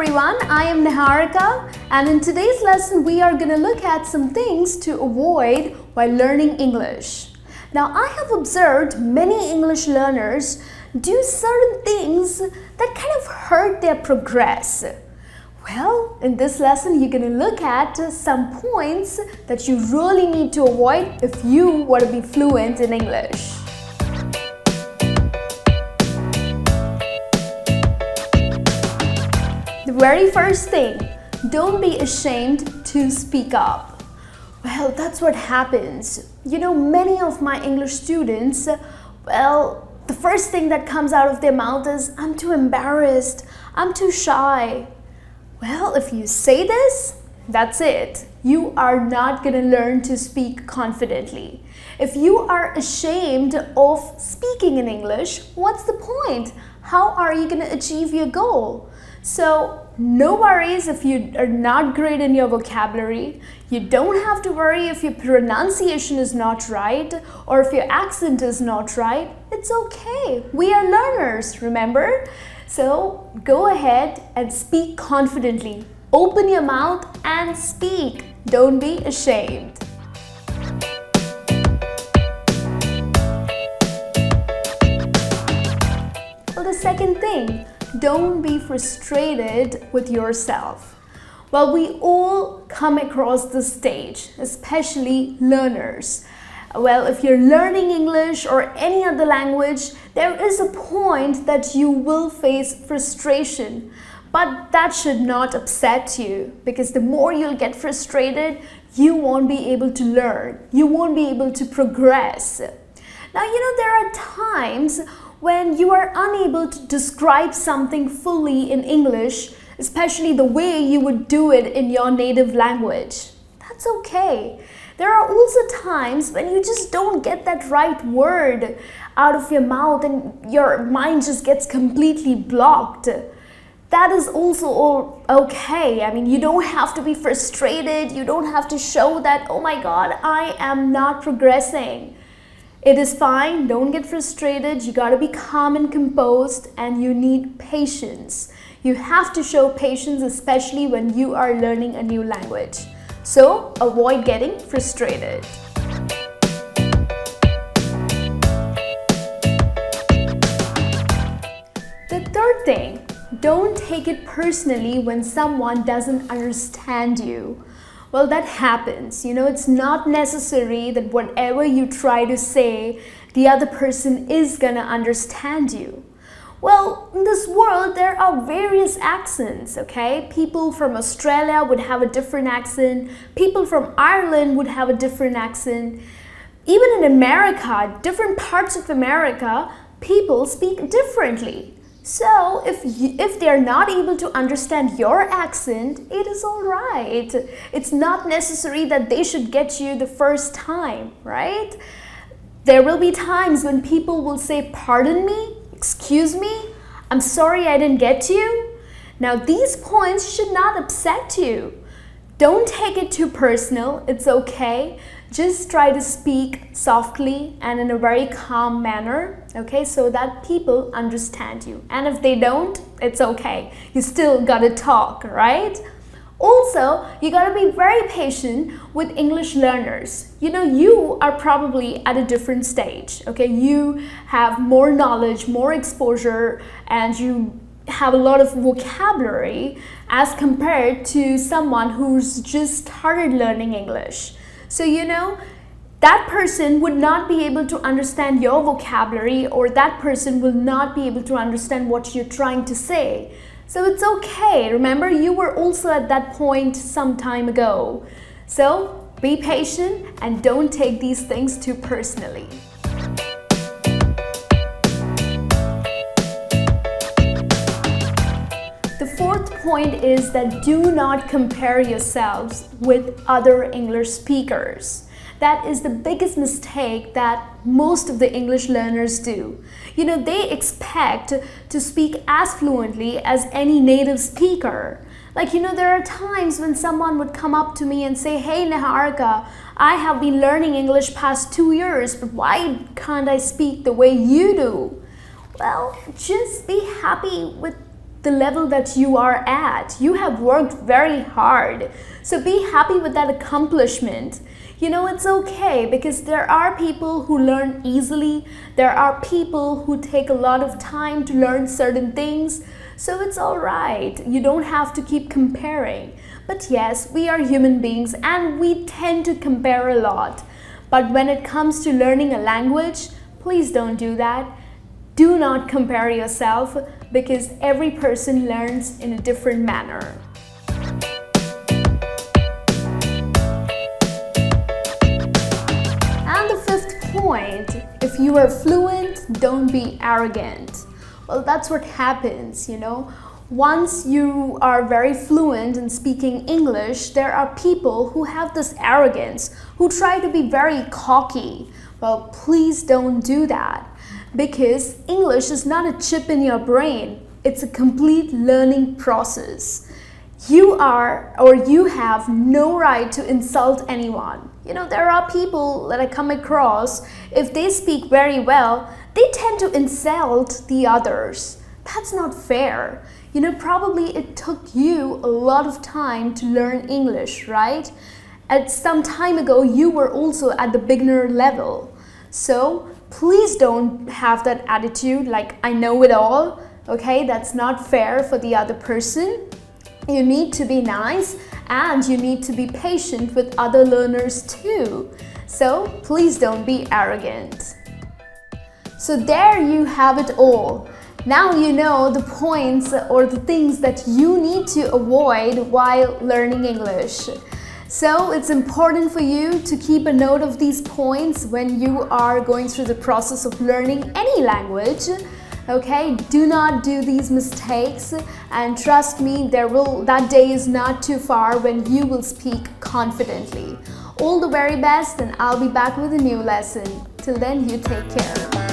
everyone, I am Niharika, and in today's lesson we are going to look at some things to avoid while learning English. Now, I have observed many English learners do certain things that kind of hurt their progress. Well, in this lesson you're going to look at some points that you really need to avoid if you want to be fluent in English. The very first thing, don't be ashamed to speak up. Well, that's what happens. You know, many of my English students, the first thing that comes out of their mouth is, I'm too embarrassed, I'm too shy. Well, if you say this, that's it. You are not going to learn to speak confidently. If you are ashamed of speaking in English, what's the point? How are you going to achieve your goal? So, no worries if you are not great in your vocabulary. You don't have to worry if your pronunciation is not right or if your accent is not right. It's okay. We are learners, remember? So, go ahead and speak confidently. Open your mouth and speak. Don't be ashamed. Well, the second thing, don't be frustrated with yourself. Well, we all come across this stage, especially learners. Well, if you're learning English or any other language, there is a point that you will face frustration. But that should not upset you, because the more you'll get frustrated, you won't be able to learn. You won't be able to progress. Now, you know, there are times when you are unable to describe something fully in English, especially the way you would do it in your native language. That's okay. There are also times when you just don't get that right word out of your mouth and your mind just gets completely blocked. That is also all okay. I mean, you don't have to be frustrated. You don't have to show that, oh my God, I am not progressing. It is fine, don't get frustrated, you gotta be calm and composed, and you need patience. You have to show patience, especially when you are learning a new language. So, avoid getting frustrated. The third thing, don't take it personally when someone doesn't understand you. Well, that happens. You know, it's not necessary that whatever you try to say, the other person is gonna understand you. Well, in this world, there are various accents, okay? People from Australia would have a different accent. People from Ireland would have a different accent. Even in America, different parts of America, people speak differently. So, if they're not able to understand your accent, it is all right. It's not necessary that they should get you the first time, right? There will be times when people will say, pardon me, excuse me, I'm sorry I didn't get you. Now, these points should not upset you. Don't take it too personal, it's okay. Just try to speak softly and in a very calm manner, okay, so that people understand you. And if they don't, it's okay. You still gotta talk, right? Also, you gotta be very patient with English learners. You know, you are probably at a different stage, okay? You have more knowledge, more exposure, and you have a lot of vocabulary as compared to someone who's just started learning English. So, you know, that person would not be able to understand your vocabulary, or that person will not be able to understand what you're trying to say. So it's okay. Remember, you were also at that point some time ago. So be patient and don't take these things too personally. The fourth point is that do not compare yourselves with other English speakers. That is the biggest mistake that most of the English learners do. You know, they expect to speak as fluently as any native speaker. Like, you know, there are times when someone would come up to me and say, hey Niharika, I have been learning English past 2 years, but why can't I speak the way you do? Well, just be happy with the level that you are at. You have worked very hard. So be happy with that accomplishment. It's okay because there are people who learn easily. There are people who take a lot of time to learn certain things. So it's all right. You don't have to keep comparing. But yes, we are human beings and we tend to compare a lot. But when it comes to learning a language, please don't do that. Do not compare yourself because every person learns in a different manner. And the fifth point, if you are fluent, don't be arrogant. Well, that's what happens, Once you are very fluent in speaking English, there are people who have this arrogance, who try to be very cocky. Well, please don't do that because English is not a chip in your brain. It's a complete learning process. You have no right to insult anyone. There are people that I come across, if they speak very well, they tend to insult the others. That's not fair. Probably it took you a lot of time to learn English, right? At some time ago, you were also at the beginner level. So please don't have that attitude like I know it all. Okay, that's not fair for the other person. You need to be nice and you need to be patient with other learners too. So please don't be arrogant. So there you have it all. Now you know the points or the things that you need to avoid while learning English. So it's important for you to keep a note of these points when you are going through the process of learning any language. Okay, do not do these mistakes and trust me, that day is not too far when you will speak confidently. All the very best and I'll be back with a new lesson. Till then, you take care.